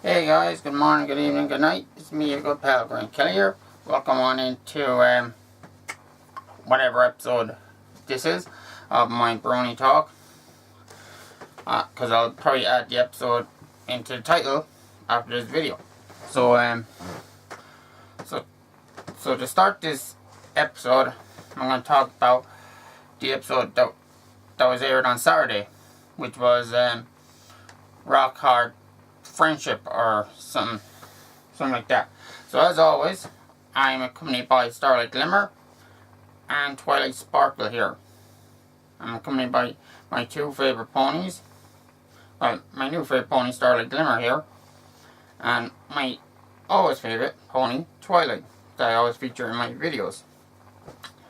Hey guys, good morning, good evening, good night. It's me, your good pal, Graeme here. Welcome on into whatever episode this is of my brony talk. Because I'll probably add the episode into the title after this video. So to start this episode, I'm going to talk about the episode that was aired on Saturday, which was Rock Hard Friendship or something like that. So as always, I'm accompanied by Starlight Glimmer and Twilight Sparkle here. I'm accompanied by my two favourite ponies. Well, my new favourite pony, Starlight Glimmer here, and my always favourite pony, Twilight, that I always feature in my videos.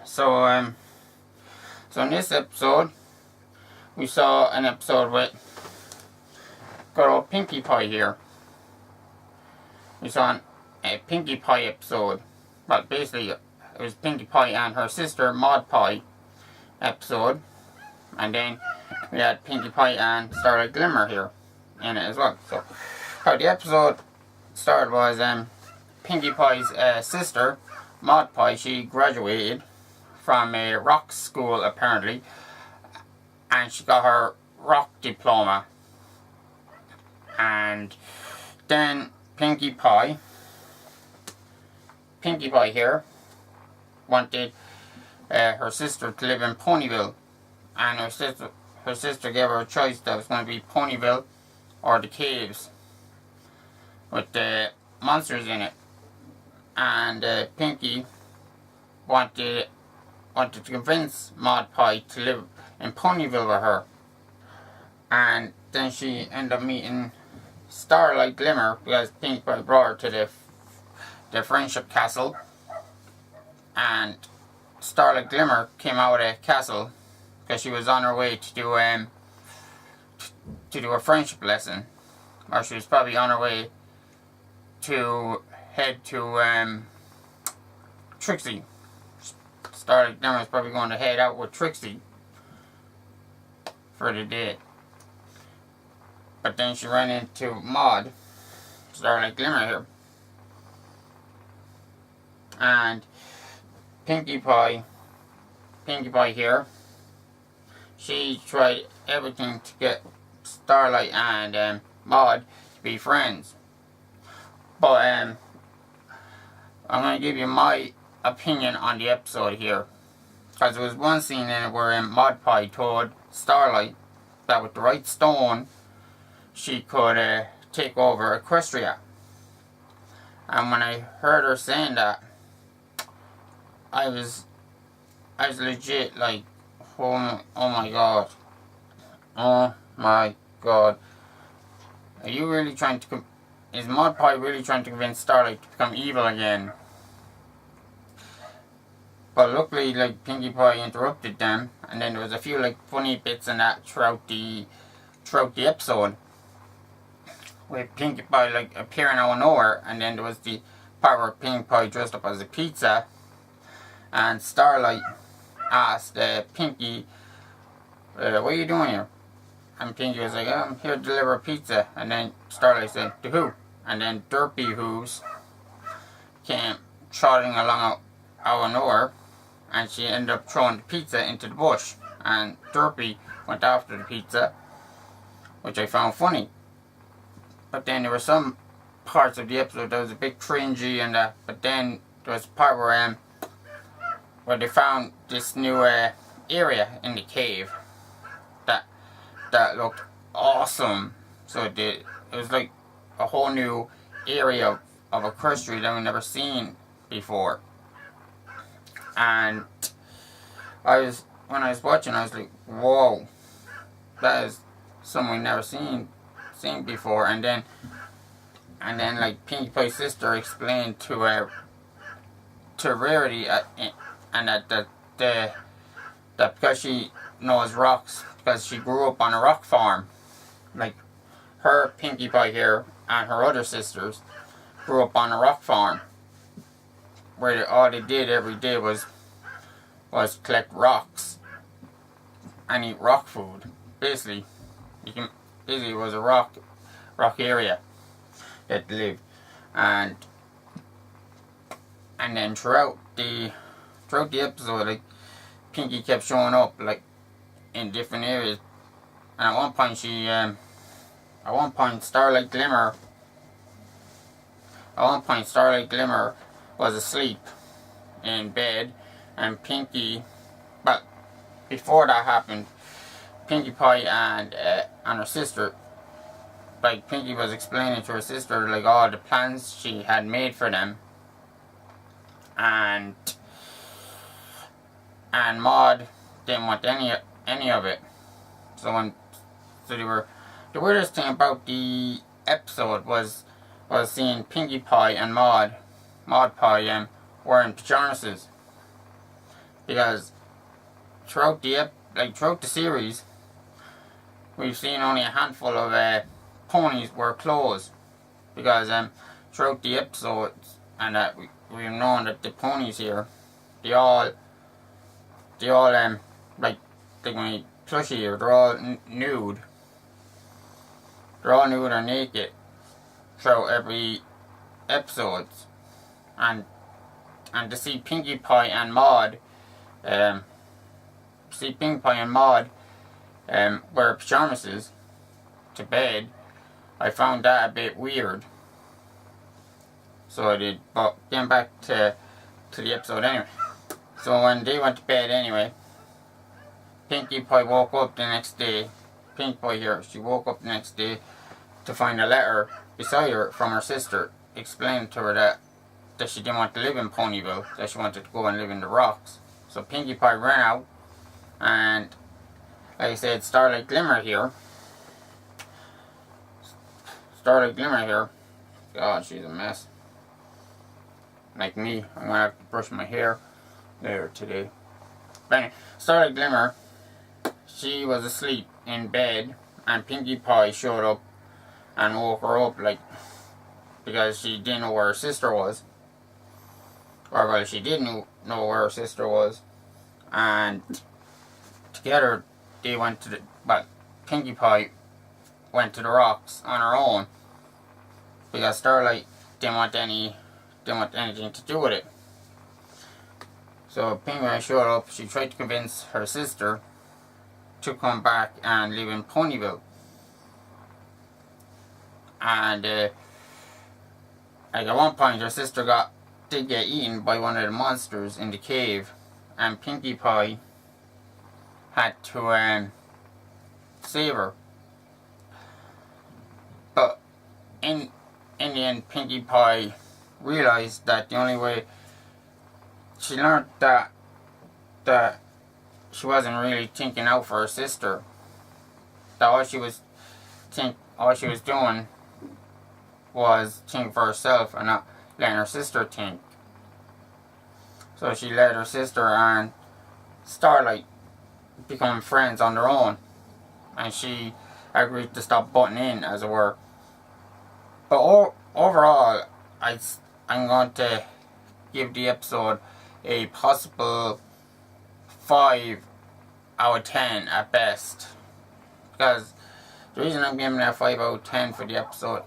So in this episode, we saw an episode with good old Pinkie Pie here. We saw a Pinkie Pie episode. Well, basically, it was Pinkie Pie and her sister, Maud Pie episode. And then we had Pinkie Pie and Starlight Glimmer here in it as well. So, how the episode started was Pinkie Pie's sister, Maud Pie, she graduated from a rock school apparently. And she got her rock diploma. And then Pinkie Pie here wanted her sister to live in Ponyville, and her sister gave her a choice that was going to be Ponyville or the caves with the monsters in it. And Pinkie wanted to convince Maud Pie to live in Ponyville with her, and then she ended up meeting Starlight Glimmer because Pinkie Pie brought her to the Friendship Castle, and Starlight Glimmer came out of the castle because she was on her way to do a friendship lesson, or she was probably on her way to head to Trixie. Starlight Glimmer was probably going to head out with Trixie for the day. But then she ran into Maud, Starlight Glimmer here. And Pinkie Pie here, she tried everything to get Starlight and Maud to be friends. But I'm going to give you my opinion on the episode here. Because there was one scene in it where Maud Pie told Starlight that with the right stone, she could take over Equestria. And when I heard her saying that, I was legit like, oh my god. Oh my god. Are you really trying to, is Maud Pie really trying to convince Starlight to become evil again? But luckily, like, Pinkie Pie interrupted them, and then there was a few like funny bits in that throughout the episode, with Pinkie Pie like appearing out of nowhere. And then there was the part where Pinkie Pie dressed up as a pizza, and Starlight asked Pinkie, what are you doing here? And Pinkie was like, I'm here to deliver a pizza. And then Starlight said, to who? And then Derpy Hooves came trotting along out of nowhere, and she ended up throwing the pizza into the bush, and Derpy went after the pizza, which I found funny. But then there were some parts of the episode that was a bit cringy and that. But then there was a part where they found this new area in the cave that looked awesome. So it was like a whole new area of Equestria that we've never seen before. And when I was watching, I was like, whoa, that is something we've never seen before. And then like Pinkie Pie's sister explained to Rarity and that because she knows rocks, because she grew up on a rock farm, like her, Pinkie Pie here, and her other sisters grew up on a rock farm where all they did every day was collect rocks and eat rock food. Basically, it was a rock rock area that they lived, and then throughout the episode, like, Pinky kept showing up like in different areas, and at one point Starlight Glimmer was asleep in bed, and Pinky, but before that happened, Pinkie Pie and her sister, like, Pinky was explaining to her sister like all the plans she had made for them, and Maud didn't want any of it. So they were, the weirdest thing about the episode was seeing Pinkie Pie and Maud Pie wearing pajamas, because throughout the series, we've seen only a handful of ponies wear clothes, because throughout the episodes, and we've known that the ponies here, they all like when you plushie here, they're all nude. They're all nude or naked throughout every episodes, and to see Pinkie Pie and Maud, wear pajamas to bed, I found that a bit weird. So I did, but getting back to the episode anyway. So when they went to bed anyway, Pinkie Pie woke up the next day. Pinkie Pie here, she woke up the next day to find a letter beside her from her sister, explaining to her that she didn't want to live in Ponyville, that she wanted to go and live in the rocks. So Pinkie Pie ran out, and like I said, Starlight Glimmer here. God, she's a mess. Like me, I'm gonna have to brush my hair there today. But anyway, Starlight Glimmer, she was asleep in bed, and Pinkie Pie showed up and woke her up, like, because she didn't know where her sister was. Or, well, she did know where her sister was. And together, they went to Pinkie Pie went to the rocks on her own, because Starlight didn't want anything to do with it. So Pinkie Pie showed up. She tried to convince her sister to come back and live in Ponyville. And like at one point, her sister did get eaten by one of the monsters in the cave, and Pinkie Pie had to save her. But in the end, Pinkie Pie realized that the only way she learned that she wasn't really thinking out for her sister. That all she was doing was thinking for herself and not letting her sister think. So she let her sister and Starlight become friends on their own, and she agreed to stop butting in, as it were. But overall, I'm going to give the episode a possible 5 out of 10 at best. Because the reason I'm giving it a 5 out of 10 for the episode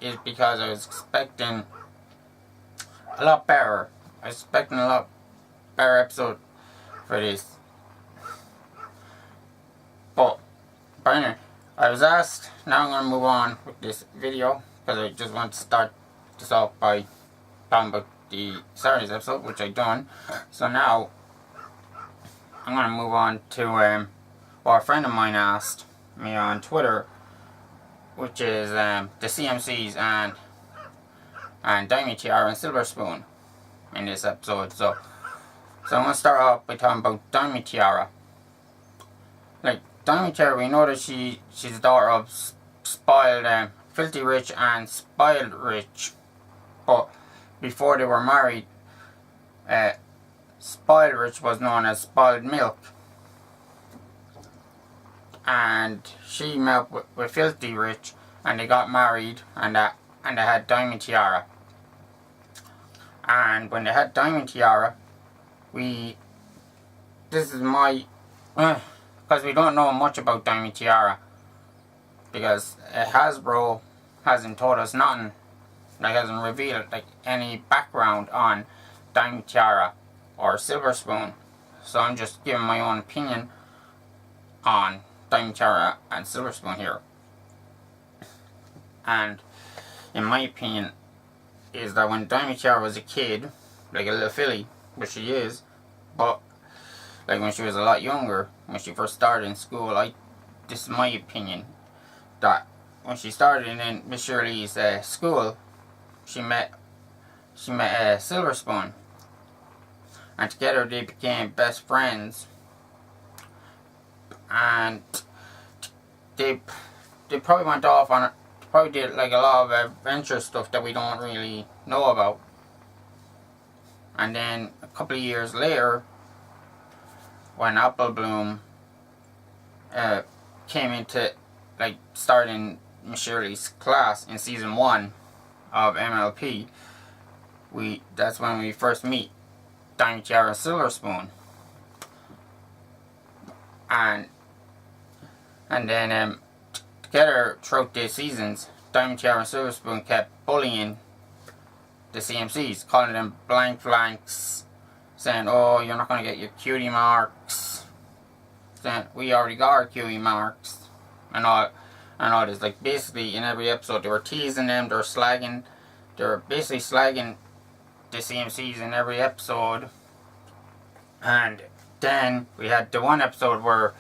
is because I was expecting a lot better. I was expecting a lot better episode for this. But anyway, I was asked, now I'm going to move on with this video, because I just want to start this off by talking about the Saturday's episode, which I've done. So now I'm going to move on to what a friend of mine asked me on Twitter, which is the CMCs and Diamond Tiara and Silver Spoon in this episode. So I'm going to start off by talking about Diamond Tiara. Like, Diamond Tiara, we know that she's the daughter of spoiled, filthy rich and spoiled rich. But before they were married, spoiled rich was known as spoiled milk. And she met with filthy rich, and they got married, and they had Diamond Tiara. And when they had Diamond Tiara, this is my, because we don't know much about Diamond Tiara, because Hasbro hasn't told us nothing. Like, hasn't revealed like any background on Diamond Tiara or Silver Spoon. So I'm just giving my own opinion on Diamond Tiara and Silver Spoon here. And in my opinion is that when Diamond Tiara was a kid, like a little filly, which she is, but like when she was a lot younger, when she first started in school, this is my opinion, that when she started in Miss Shirley's school, she met Silver Spoon, and together they became best friends, and they probably went off on probably did like a lot of adventure stuff that we don't really know about. And then a couple of years later, when Apple Bloom came into like starting Miss Shirley's class in season 1 of MLP, that's when we first meet Diamond Tiara and Silver Spoon. And then together throughout the seasons, Diamond Tiara and Silver Spoon kept bullying the CMCs, calling them blank flanks, saying, "Oh, you're not going to get your cutie marks," saying, "We already got our cutie marks," and all this. Like, basically in every episode they were teasing them, they were basically slagging the CMCs in every episode. And then we had the one episode where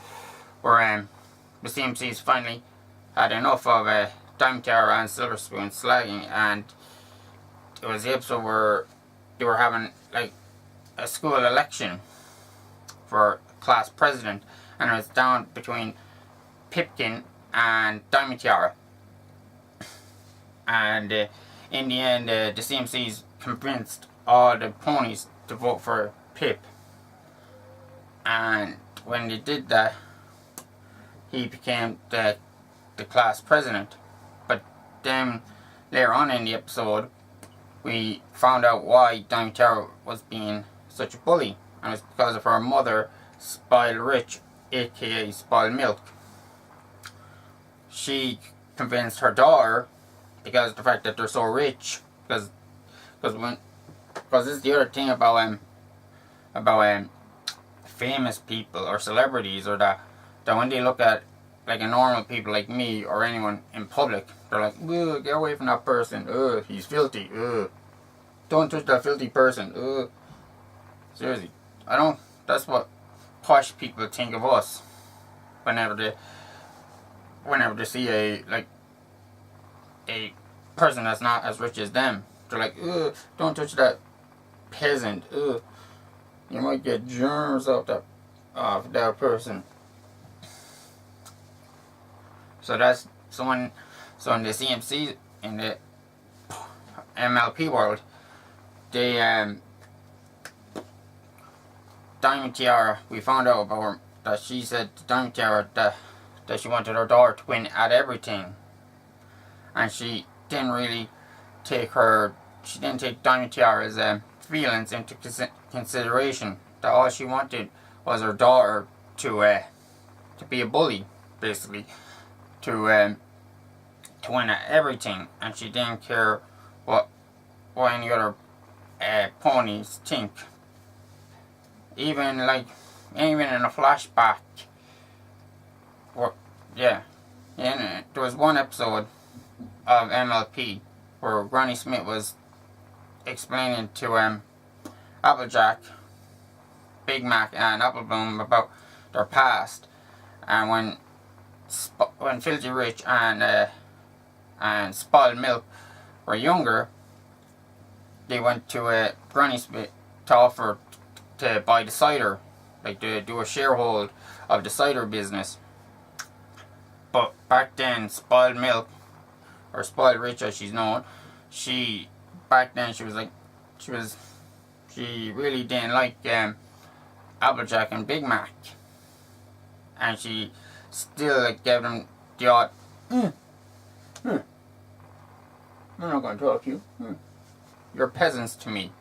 the CMCs finally had enough of Diamond Tiara and Silver Spoon slagging, and it was the episode where they were having like a school election for class president, and it was down between Pipkin and Diamond Tiara. And in the end, the CMCs convinced all the ponies to vote for Pip. And when they did that, he became the class president. But then later on in the episode, we found out why Diamond Tiara was being such a bully, and it's because of her mother, Spoiled Rich, aka Spoiled Milk. She convinced her daughter, because of the fact that they're so rich, because this is the other thing about famous people or celebrities, or that when they look at like a normal people like me or anyone in public, they're like, "Ugh, get away from that person. Ugh, he's filthy. Ugh, don't touch that filthy person. Ugh." Seriously, that's what posh people think of us whenever they see a person that's not as rich as them. They're like, "Ugh, don't touch that peasant. Ugh, you might get germs off that person." So in the CMC, in the MLP world, they Diamond Tiara, we found out about her that she said to Diamond Tiara that she wanted her daughter to win at everything, and she didn't take Diamond Tiara's feelings into consideration. That all she wanted was her daughter to be a bully, basically, to win at everything, and she didn't care what any other ponies think. Even in a flashback, there was one episode of MLP where Granny Smith was explaining to Applejack, Big Mac, and Apple Bloom about their past, and when Filthy Rich and Spoiled Milk were younger, they went to Granny Smith to offer to buy the cider, like to do a sharehold of the cider business. But back then, Spoiled Milk, or Spoiled Rich as she's known, she really didn't like Applejack and Big Mac, and she still gave them the odd, I'm not going to talk to you. You're peasants to me.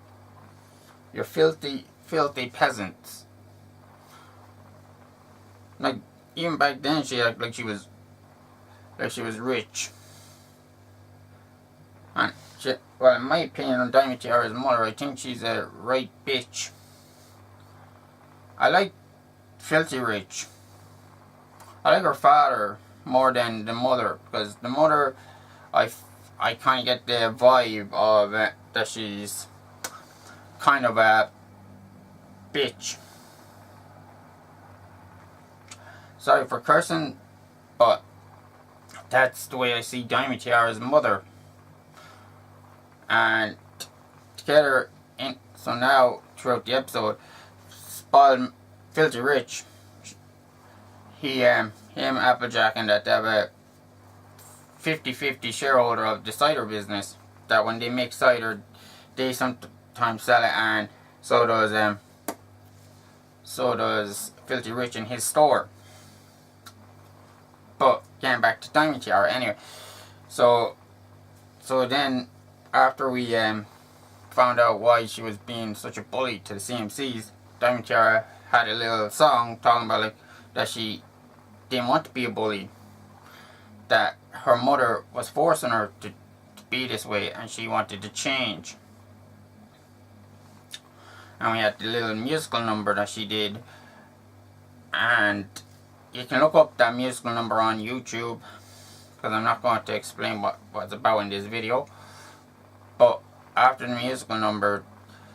You're filthy peasants. Like, even back then, she acted like she was rich. well, in my opinion on Diamond Tiara's mother, I think she's a right bitch. I like Filthy Rich. I like her father more than the mother, because the mother, I kind of get the vibe of that she's kind of a bitch. Sorry for cursing, but that's the way I see Diamond Tiara's mother. And together, so now throughout the episode, spoiled Filthy Rich, him, Applejack, and that they have a 50-50 shareholder of the cider business. That when they make cider, they sometimes sell it, and so does Filthy Rich in his store. But getting back to Diamond Tiara, anyway. So then after we found out why she was being such a bully to the CMCs, Diamond Tiara had a little song talking about like that she didn't want to be a bully, that her mother was forcing her to be this way, and she wanted to change. And we had the little musical number that she did, and you can look up that musical number on YouTube, because I'm not going to explain what it's about in this video. But after the musical number,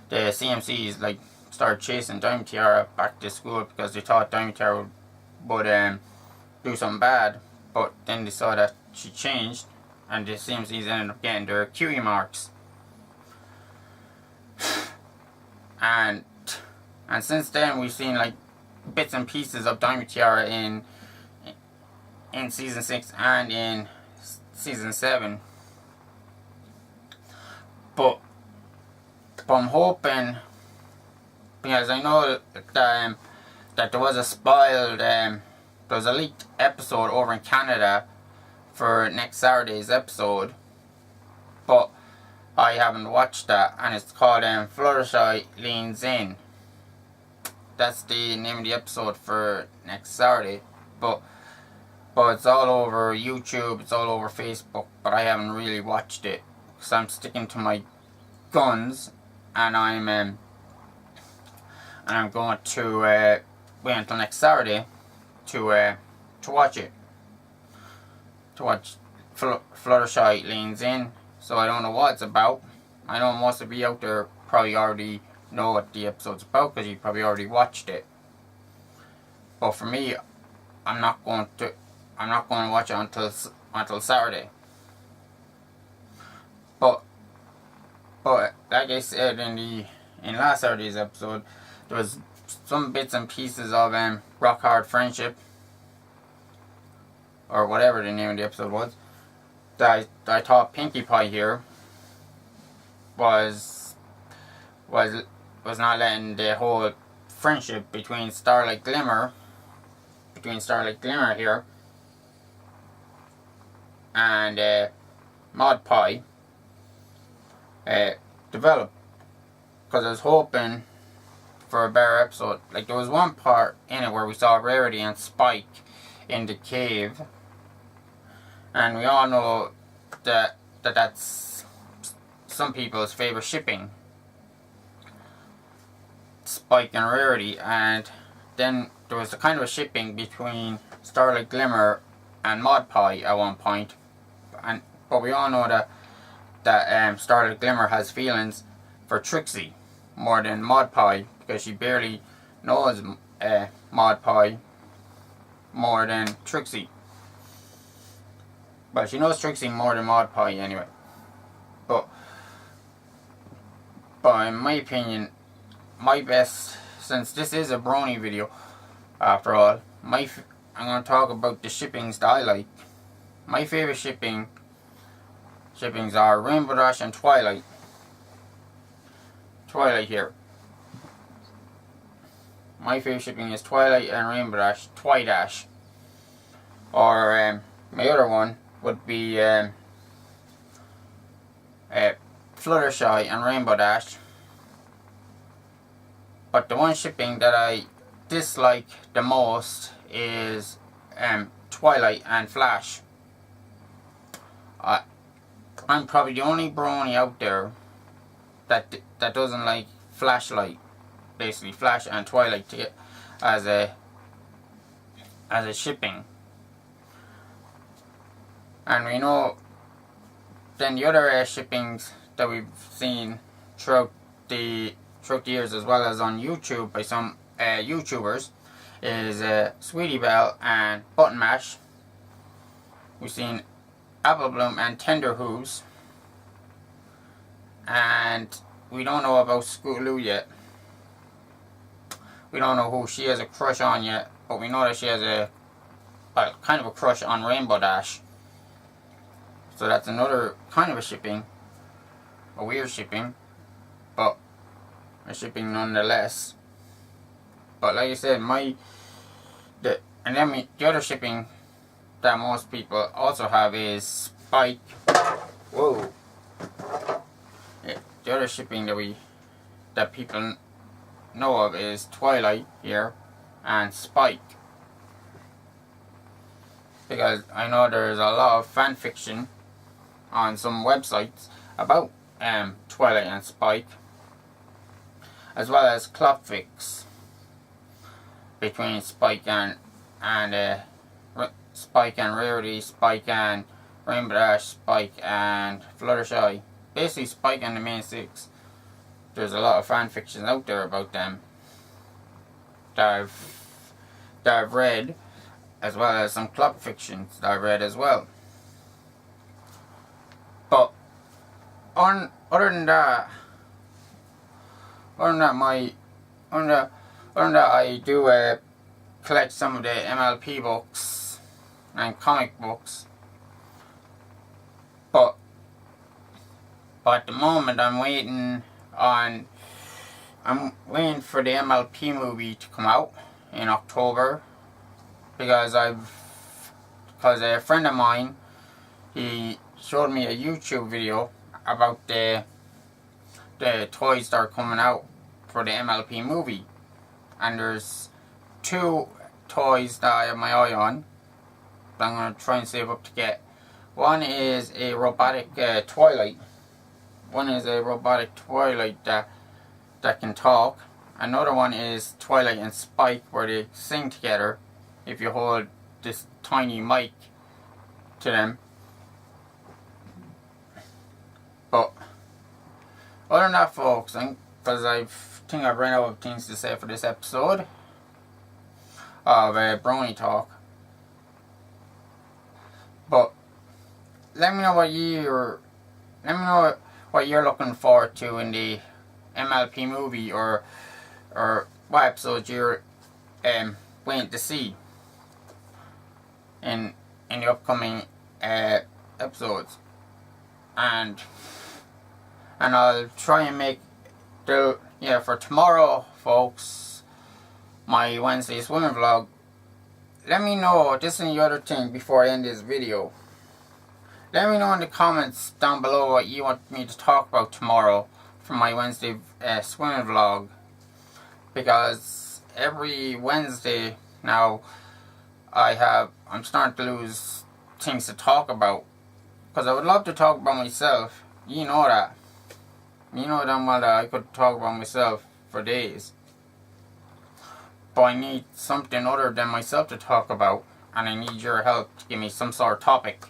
the CMCs like started chasing Diamond Tiara back to school because they thought Diamond Tiara would do something bad. But then they saw that she changed, and the CMCs ended up getting their QE marks. And since then we've seen like bits and pieces of Diamond Tiara in season 6 and in season 7. But I'm hoping, because I know that there was a spoiled, there was a leaked episode over in Canada for next Saturday's episode, but I haven't watched that, and it's called Fluttershy Leans In. That's the name of the episode for next Saturday, but it's all over YouTube, it's all over Facebook, but I haven't really watched it, because I'm sticking to my guns, and I'm going to wait until next Saturday to watch it, to watch Fluttershy Leans In. So I don't know what it's about. I know most of you out there probably already know what the episode's about, because you probably already watched it. But for me, I'm not going to watch it until Saturday. But like I said in last Saturday's episode, there was some bits and pieces of Rock Hard Friendship, or whatever the name of the episode was, that I thought Pinkie Pie here was not letting the whole friendship between Starlight Glimmer here and Mod Pie develop, because I was hoping for a better episode. Like, there was one part in it where we saw Rarity and Spike in the cave, and we all know that's some people's favorite shipping, Spike and Rarity. And then there was a kind of a shipping between Starlight Glimmer and Mod Pie at one point, but we all know that Starlight Glimmer has feelings for Trixie more than Mod Pie, because she barely knows Mod Pie more than Trixie. But she knows Trixie more than Mod Pie anyway. But in my opinion, my best, since this is a brony video after all, I'm going to talk about the shippings that I like. My favourite shippings are Rainbow Dash and Twilight. Twilight here. My favourite shipping is Twilight and Rainbow Dash, Twidash. Or my other one would be Fluttershy and Rainbow Dash. But the one shipping that I dislike the most is Twilight and Flash. I'm probably the only brony out there that doesn't like flashlight, basically Flash and Twilight to get as a shipping. And we know then the other shippings that we've seen throughout the years, as well as on YouTube by some YouTubers, is Sweetie Belle and Button Mash. We've seen Apple Bloom and Tender Hooves, and we don't know about Scootaloo yet. We don't know who she has a crush on yet, but we know that she has kind of a crush on Rainbow Dash. So that's another kind of a shipping, a weird shipping, but a shipping nonetheless. But like I said, the other shipping that most people also have is Spike. Whoa. Yeah, the other shipping that people know of is Twilight here and Spike. Because I know there's a lot of fan fiction on some websites about Twilight and Spike, as well as club fics between Spike and Rarity, Spike and Rainbow Dash, Spike and Fluttershy. Basically Spike and the main six. There's a lot of fan fictions out there about them that I've read, as well as some club fictions that I've read as well. But other than that, I do collect some of the MLP books and comic books. But at the moment, I'm waiting for the MLP movie to come out in October, because a friend of mine, he showed me a YouTube video about the toys that are coming out for the MLP movie, and there's 2 toys that I have my eye on that I'm going to try and save up to get. One is a robotic Twilight. One is a robotic Twilight that can talk. Another one is Twilight and Spike, where they sing together if you hold this tiny mic to them. But other than that, folks, because I think I've run out of things to say for this episode of Brony Talk. But let me know what you're looking forward to in the MLP movie, or what episodes you're waiting to see in the upcoming episodes, and I'll try and make for tomorrow, folks, my Wednesday swimming vlog. Let me know, this is the other thing before I end this video. Let me know in the comments down below what you want me to talk about tomorrow for my Wednesday swimming vlog. Because every Wednesday now, I'm starting to lose things to talk about. Because I would love to talk about myself. You know that. You know damn well that I could talk about myself for days. But I need something other than myself to talk about. And I need your help to give me some sort of topic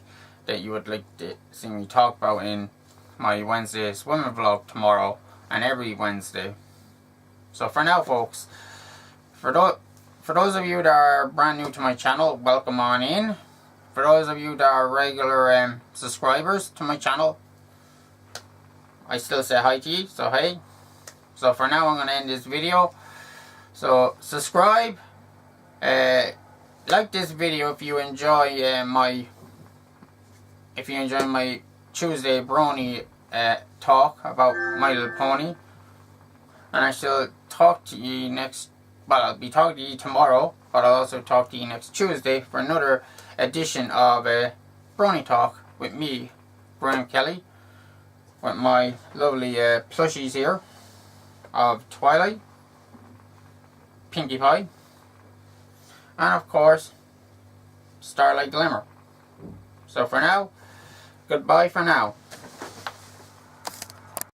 that you would like to see me talk about in my Wednesday swimming vlog tomorrow and every Wednesday. So for now, folks, for those of you that are brand new to my channel, welcome on in. For those of you that are regular subscribers to my channel, I still say hi to you, so hey. So for now, I'm going to end this video. So subscribe, like this video if you enjoy my Tuesday brony talk about My Little Pony. And I shall talk to you I'll be talking to you tomorrow, but I'll also talk to you next Tuesday for another edition of Brony Talk with me, Graeme Kelly, with my lovely plushies here of Twilight, Pinkie Pie, and of course, Starlight Glimmer. So for now, Goodbye for now.